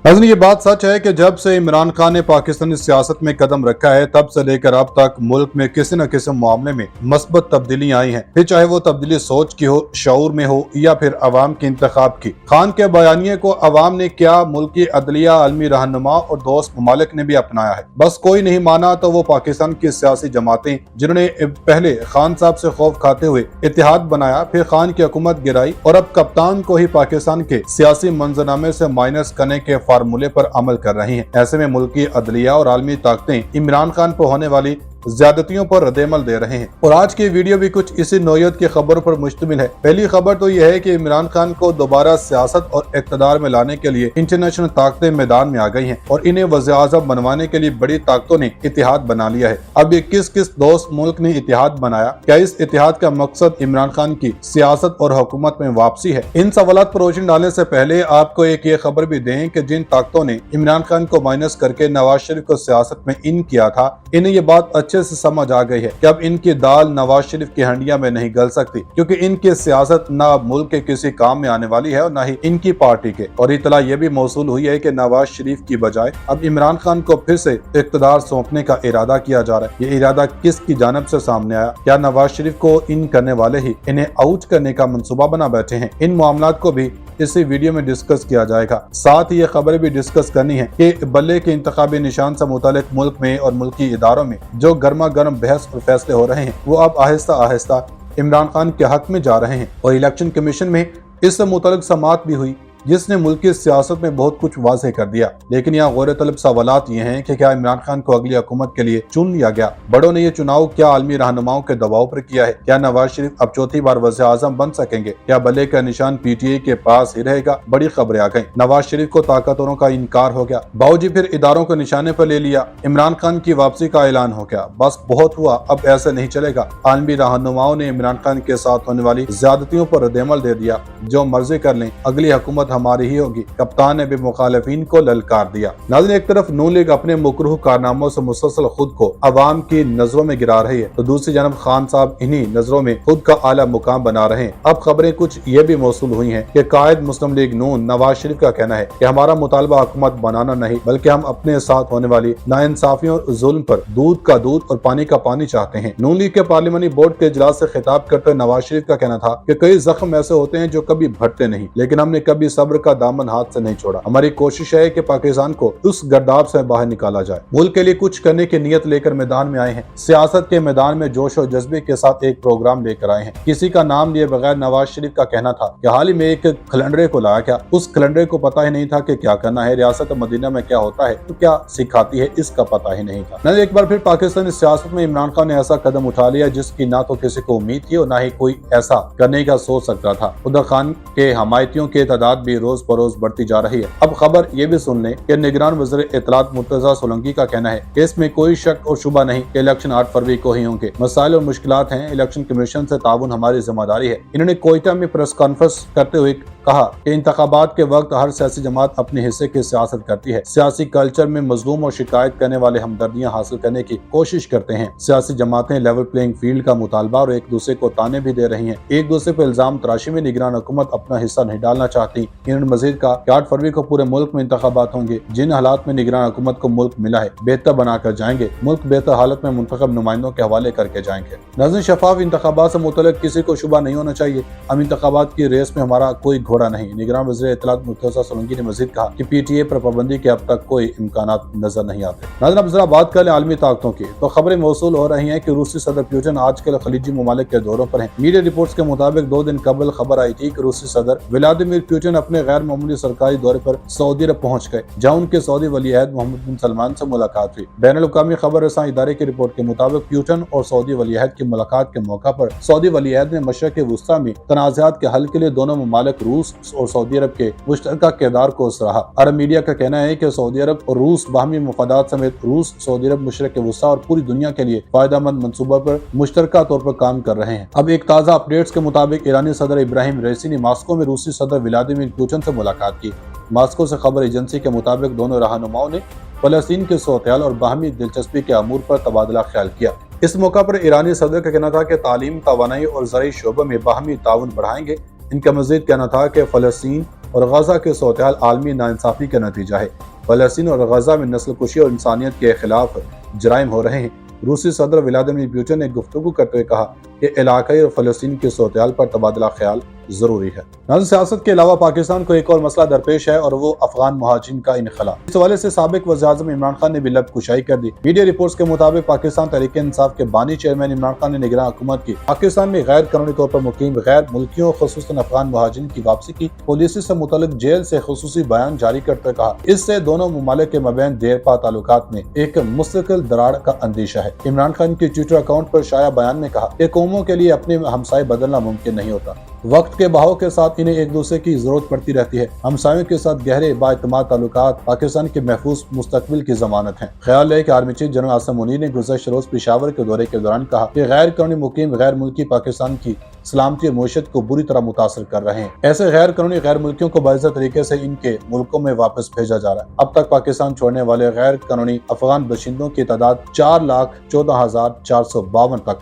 नाज़रीन, ये बात सच है कि जब से इमरान खान ने पाकिस्तानी सियासत में कदम रखा है तब से लेकर अब तक मुल्क में किसी न किसी मामले में मस्बत तब्दीलियां आई हैं, फिर चाहे वो तब्दीली सोच की हो, शऊर में हो या फिर अवाम के इंतखाब की। खान के बयानिए को अवाम ने क्या मुल्की अदलिया, आलमी रहनुमा और दोस्त ममालिक ने भी अपनाया है। बस कोई नहीं माना तो वो पाकिस्तान की सियासी जमातें जिन्होंने पहले खान साहब से खौफ खाते हुए इत्तेहाद बनाया, फिर खान की हुकूमत गिराई और अब कप्तान को ही पाकिस्तान के सियासी मंजरनामे से माइनस करने के फार्मूले पर अमल कर रही हैं। ऐसे में मुल्की अदलिया और आलमी ताकतें इमरान खान पर होने वाली ज्यादतियों पर रद्देमल दे रहे हैं। और आज की वीडियो भी कुछ इसी नौयत की खबरों पर मुश्तमिल है। पहली खबर तो यह है कि इमरान खान को दोबारा सियासत और इक़्तिदार में लाने के लिए इंटरनेशनल ताकतें मैदान में आ गई हैं और इन्हें वज़ीर-ए-आज़म बनवाने के लिए बड़ी ताकतों ने इत्तेहाद बना लिया है। अब ये किस किस दोस्त मुल्क ने इत्तेहाद बनाया, क्या इस इत्तेहाद का मकसद इमरान खान की सियासत और हुकूमत में वापसी है? इन सवालात पर रोशनी डालने से पहले आपको एक ये खबर भी दें कि जिन ताकतों ने इमरान खान को माइनस करके नवाज शरीफ को सियासत में इन किया था, इन्हें ये बात अच्छे से समझ आ गई है कि अब इनकी दाल नवाज शरीफ की हंडिया में नहीं गल सकती, क्योंकि इनकी सियासत न मुल्क के किसी काम में आने वाली है और न ही इनकी पार्टी के। और इतला ये भी मौसूल हुई है कि नवाज शरीफ की बजाय अब इमरान खान को फिर से इक़्तिदार सौंपने का इरादा किया जा रहा है। ये इरादा किसकी जानिब से सामने आया? क्या नवाज शरीफ को इन करने वाले ही इन्हें आउट करने का मंसूबा बना बैठे हैं? इन मामलात को भी इसी वीडियो में डिस्कस किया जाएगा। साथ ही ये खबर भी डिस्कस करनी है कि बल्ले के इंतखाबी निशान से मुतालिक मुल्क में और मुल्की इदारों में जो गर्मा गर्म बहस और फैसले हो रहे हैं वो अब आहिस्ता आहिस्ता इमरान खान के हक में जा रहे हैं। और इलेक्शन कमीशन में इससे मुतालिक समाअत भी हुई जिसने मुल्क की सियासत में बहुत कुछ वाज़ेह कर दिया। लेकिन यहाँ गौर तलब सवालात ये हैं कि क्या इमरान खान को अगली हुकूमत के लिए चुन लिया गया? बड़ों ने ये चुनाव क्या आलमी रहनुमाओं के दबाव पर किया है? क्या नवाज शरीफ अब चौथी बार वज़ीर-ए-आज़म बन सकेंगे? क्या बल्ले का निशान PTI के पास ही रहेगा? बड़ी खबरें आ गई। नवाज शरीफ को ताकतवरों का इनकार हो गया, बावजूद फिर इदारों को निशाने पर ले लिया। इमरान खान की वापसी का ऐलान हो गया। बस बहुत हुआ, अब ऐसे नहीं चलेगा। आलमी रहनुमाओं ने इमरान खान के साथ होने वाली ज्यादतियों पर रद्देमल दे दिया। जो मर्जी कर लें, अगली हुकूमत हमारी ही होगी। कप्तान ने भी मुखालिफिन को ललकार दिया। नाज़रीन, एक तरफ नून लीग अपने मुकरूह कारनामों से मुसलसल खुद को अवाम की नजरों में गिरा रही है, तो दूसरी जानब खान साहब इन्हीं नजरों में खुद का आला मुकाम बना रहे हैं। अब खबरें कुछ ये भी मौसूल हुई हैं कि कायद मुस्लिम लीग नून नवाज शरीफ का कहना है कि हमारा मुतालबा हुकूमत बनाना नहीं, बल्कि हम अपने साथ होने वाली नाइंसाफियों और जुल्म पर दूध का दूध और पानी का पानी चाहते हैं। नून लीग के पार्लिमानी बोर्ड के इजलास से खिताब करते हुए नवाज शरीफ का कहना था कि कई जख्म ऐसे होते हैं जो कभी भरते नहीं, लेकिन हमने कभी सब्र का दामन हाथ से नहीं छोड़ा। हमारी कोशिश है कि पाकिस्तान को उस गर्दाब से बाहर निकाला जाए। मुल्क के लिए कुछ करने की नियत लेकर मैदान में आए हैं। सियासत के मैदान में जोश और जज्बे के साथ एक प्रोग्राम लेकर आए हैं। किसी का नाम लिए बगैर नवाज शरीफ का कहना था कि हाल ही में एक कैलेंडर को लाया गया, उस कैलेंडर को पता ही नहीं था कि क्या करना है, रियासत मदीना में क्या होता है, तो क्या सिखाती है, इसका पता ही नहीं था। न एक बार फिर पाकिस्तानी सियासत में इमरान खान ने ऐसा कदम उठा लिया जिसकी ना तो किसी को उम्मीद थी और ना ही कोई ऐसा करने का सोच सकता था। उधर खान के हमायतियों की तादाद भी रोज बरोज बढ़ती जा रही है। अब खबर ये भी सुन लें कि निगरान वज़ीर इत्तलात मुर्तज़ा सोलंकी का कहना है कि इसमें कोई शक और शुबा नहीं कि इलेक्शन 8 फरवरी को ही होंगे। मसाइल और मुश्किलात हैं, इलेक्शन कमीशन से ताउन हमारी जिम्मेदारी है। इन्होंने कोयटा में प्रेस कॉन्फ्रेंस करते हुए कहा कि इंतखाबात के वक्त हर सियासी जमात अपने हिस्से की सियासत करती है। सियासी कल्चर में मजलूम और शिकायत करने वाले हमदर्दियां हासिल करने की कोशिश करते हैं। सियासी जमातें लेवल प्लेइंग फील्ड का मुतालबा और एक दूसरे को ताने भी दे रही हैं। एक दूसरे पर इल्जाम तराशी में निगरान हुकूमत अपना हिस्सा नहीं डालना चाहती। इन्होंने मजीद कहा कि 8 फरवरी को पूरे मुल्क में इंतखाबात होंगे। जिन हालात में निगरान हुकूमत को मुल्क मिला है बेहतर बनाकर जाएंगे। मुल्क बेहतर हालत में मुंतखब नुमाइंदों के हवाले करके जाएंगे। नाज़रीन, शफाफ इंतखाबात से मुतल्लिक किसी को शुबा नहीं होना चाहिए। हम इंतखाबात की रेस में हमारा कोई घोड़ा नहीं। निगरान वज़ीर इत्तलात मुर्तज़ा सोलंकी ने मजीद कहा कि PTI पर पाबंदी के अब तक कोई इम्कानात नजर नहीं आते। नाज़रीन, अब जरा बात कर लें आलमी ताकतों की, तो खबरें मौसूल हो रही हैं कि रूसी सदर पुतिन आजकल खलीजी ममालिक के दौरों पर हैं। मीडिया रिपोर्ट्स के मुताबिक 2 दिन कबल खबर आई थी कि रूसी सदर व्लादिमीर पुतिन अपने गैर मामूली सरकारी दौरे पर सऊदी अरब पहुंच गए, जहां उनके सऊदी वली-ए-अहद मोहम्मद बिन सलमान से मुलाकात हुई। बैनुल-अक़वामी खबर रसां इदारे की रिपोर्ट के मुताबिक पुतिन और सऊदी वली-ए-अहद की मुलाकात के मौका पर सऊदी वली-ए-अहद ने मशरक़ वुस्ता में तनाज़ात के हल के लिए दोनों ममालिक रूस और सऊदी अरब के मुश्तरका किरदार को सराहा। अरब मीडिया का कहना है कि सऊदी अरब और रूस बाहमी मफादात समेत रूस, सऊदी अरब, मशरक़ वुस्ता और पूरी दुनिया के लिए फायदेमंद मंसूबा पर मुश्तरका तौर पर काम कर रहे हैं। अब एक ताज़ा अपडेट्स के मुताबिक ईरानी सदर इब्राहिम रईसी ने मॉस्को में रूसी सदर व्लादिमीर पुतिन से मुलाकात की। मॉस्को से खबर एजेंसी के मुताबिक दोनों रहनुमाओं ने फ़लस्तीन के सूरत-ए-हाल और बाहमी दिलचस्पी के अमूर पर तबादला ख्याल किया। इस मौका पर ईरानी सदर का कहना था कि तालीम, तवानाई और ज़राई शोबों में बाहमी ताउन बढ़ाएंगे। इनका मज़ीद कहना था कि फ़लस्तीन और गजा के सूरत-ए-हाल आलमी नाइंसाफी का नतीजा है। फलस्तीन और गजा में नस्ल कुशी और इंसानियत के खिलाफ जराइम हो रहे हैं। रूसी सदर व्लादिमीर पुतिन ने गुफ्तगू करते हुए कहा कि इलाकाई और फलस्तीन के सूरत-ए-हाल पर तबादला ख्याल जरूरी है। नाज़रीन, सियासत के अलावा पाकिस्तान को एक और मसला दरपेश है और वो अफगान मुहाजिरीन का इनखला। इस हवाले से साबिक वज़ीर-ए-आज़म इमरान खान ने भी लब कुशाई कर दी। मीडिया रिपोर्ट्स के मुताबिक पाकिस्तान तहरीक इंसाफ के बानी चेयरमैन इमरान खान ने निगरान हुकूमत की पाकिस्तान में गैर कानूनी तौर पर मुकीम गैर मुल्कियों खुसूसन अफगान मुहाजिरीन की वापसी की पॉलिसी से मुतल्लिक जेल से खुसूसी बयान जारी करते हुए कहा, इससे दोनों ममालिक के मबैन देरपा ताल्लुकात में एक मुस्तकिल दरार का अंदेशा है। इमरान खान के ट्विटर अकाउंट पर शाया बयान में कहा कि कौमों के लिए अपने हमसाए बदलना मुमकिन नहीं होता। वक्त के बहाव के साथ इन्हें एक दूसरे की जरूरत पड़ती रहती है। हमसायों के साथ गहरे बाएतमाद ताल्लुकात पाकिस्तान के महफूज मुस्तकबिल की जमानत हैं। ख्याल है कि army chief general Asim Munir ने गुज़श्ता रोज पेशावर के दौरे के दौरान कहा कि गैर कानूनी मुकीम गैर मुल्की पाकिस्तान की सलामती और मईशत को बुरी तरह मुतासर कर रहे हैं। ऐसे गैर कानूनी गैर मुल्कियों को बाइज़्ज़त तरीके से इनके मुल्कों में वापस भेजा जा रहा है। अब तक पाकिस्तान छोड़ने वाले गैर कानूनी अफगान बशिंदों की तादाद 4,14,452 तक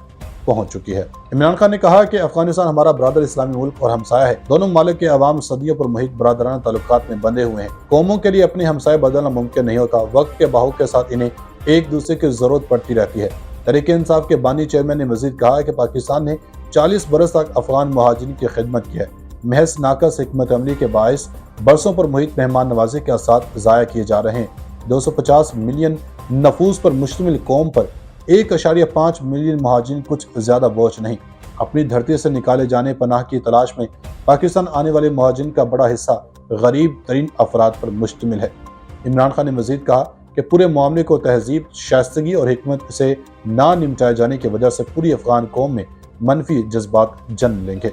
पहुंच चुकी है। इमरान खान ने कहा कि अफगानिस्तान हमारा बरादर इस्लामी मुल्क और हमसाया है। दोनों ममालिक के अवाम सदियों पर मुहित बरादराना ताल्लुकात में बंधे हुए हैं। कौमों के लिए अपने हमसाए बदलना मुमकिन नहीं होता। वक्त के बहाव के साथ इन्हें एक दूसरे की जरूरत पड़ती रहती है। तहरीक इंसाफ के बानी चेयरमैन ने मजीद कहा है कि पाकिस्तान ने 40 बरस तक अफगान मुहाजिरीन की खिदमत की है। महज नाकस हिकमत अमली के बायस बरसों पर मुहित मेहमान नवाजी के साथ ज़ाया किए जा रहे हैं। 250 मिलियन नफूस पर मुश्तमिल कौम पर 1.5 मिलियन मुहाजिरीन कुछ ज्यादा बोझ नहीं। अपनी धरती से निकाले जाने पनाह की तलाश में पाकिस्तान आने वाले मुहाजिरीन का बड़ा हिस्सा गरीब तरीन अफराद पर मुश्तमिल है। इमरान खान ने मजीद कहा कि पूरे मामले को तहजीब, शाइस्तगी और हिकमत से ना निपटाए जाने की वजह से पूरी अफगान कौम में मनफी जज्बात जन्म लेंगे।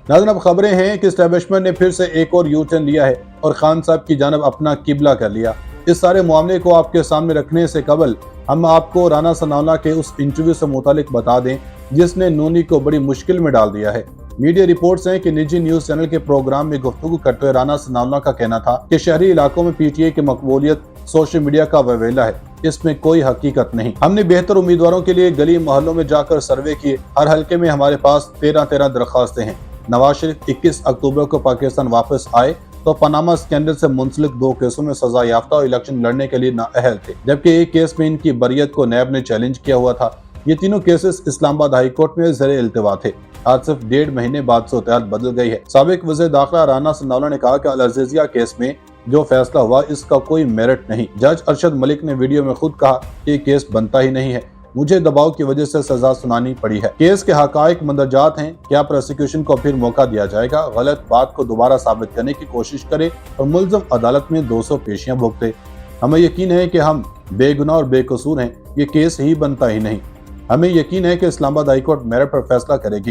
नाज़रीन, अब खबरें हैं कि एस्टेब्लिशमेंट ने फिर से एक और यू टर्न लिया है और खान साहब की जानब अपना किबला कर लिया। इस सारे मामले को आपके सामने रखने से कबल हम आपको राना सनाउल्लाह के उस इंटरव्यू से मुतालिक बता दें जिसने नूनी को बड़ी मुश्किल में डाल दिया है। मीडिया रिपोर्ट्स हैं कि निजी न्यूज चैनल के प्रोग्राम में गुफ्तगू करते हुए राना सनाउल्लाह का कहना था कि शहरी इलाकों में पीटीआई की मकबूलियत सोशल मीडिया का ववेला है, इसमें कोई हकीकत नहीं। हमने बेहतर उम्मीदवारों के लिए गली मोहल्लों में जाकर सर्वे किए। हर हल्के में हमारे पास 13 दरख्वास्तें हैं। नवाज शरीफ 21 अक्टूबर को पाकिस्तान वापस आए तो पनामा स्कैंडल से मुंसलिक 2 केसों में सजा याफ्ता और इलेक्शन लड़ने के लिए नाअहल थे, जबकि एक केस में इनकी बरियत को नैब ने चैलेंज किया हुआ था। ये तीनों केसेस इस्लामाबाद हाई कोर्ट में ज़ेरे इल्तिवा थे। आज सिर्फ 1.5 महीने बाद सूरत-ए-हाल बदल गई है। साबिक वज़ीर दाखिला राना सनाउल्लाह ने कहा कि अल-अज़ीज़िया केस में जो फैसला हुआ इसका कोई मेरिट नहीं। जज अरशद मलिक ने वीडियो में खुद कहा कि केस बनता ही नहीं है, मुझे दबाव की वजह से सजा सुनानी पड़ी है। केस के हकायक मंदरजात हैं। क्या प्रोसिक्यूशन को फिर मौका दिया जाएगा? गलत बात को दोबारा साबित करने की कोशिश करे और मुल्ज़म अदालत में 200 पेशियां भुगते। हमें यकीन है कि हम बेगुनाह और बेकसूर हैं। ये केस ही बनता ही नहीं। हमें यकीन है कि इस्लामाबाद हाई कोर्ट मेरिट पर फैसला करेगी।